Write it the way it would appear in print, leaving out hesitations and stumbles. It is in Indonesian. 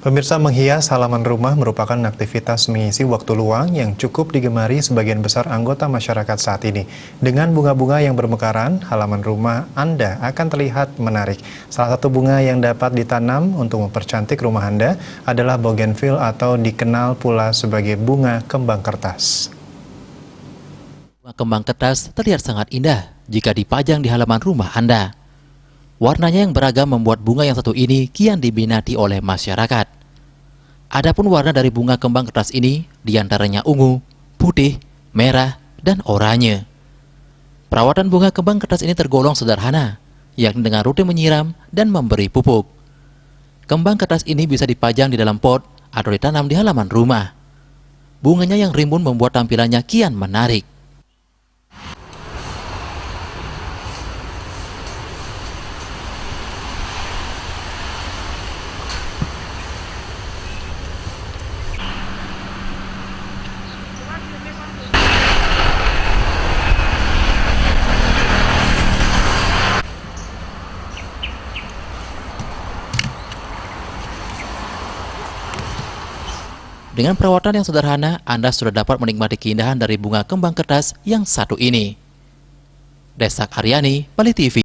Pemirsa, menghias halaman rumah merupakan aktivitas mengisi waktu luang yang cukup digemari sebagian besar anggota masyarakat saat ini. Dengan bunga-bunga yang bermekaran, halaman rumah Anda akan terlihat menarik. Salah satu bunga yang dapat ditanam untuk mempercantik rumah Anda adalah bougainville atau dikenal pula sebagai bunga kembang kertas. Bunga kembang kertas terlihat sangat indah jika dipajang di halaman rumah Anda. Warnanya yang beragam membuat bunga yang satu ini kian diminati oleh masyarakat. Adapun warna dari bunga kembang kertas ini diantaranya ungu, putih, merah, dan oranye. Perawatan bunga kembang kertas ini tergolong sederhana, yakni dengan rutin menyiram dan memberi pupuk. Kembang kertas ini bisa dipajang di dalam pot atau ditanam di halaman rumah. Bunganya yang rimbun membuat tampilannya kian menarik. Dengan perawatan yang sederhana, Anda sudah dapat menikmati keindahan dari bunga kembang kertas yang satu ini. Desak Aryani, Bali TV.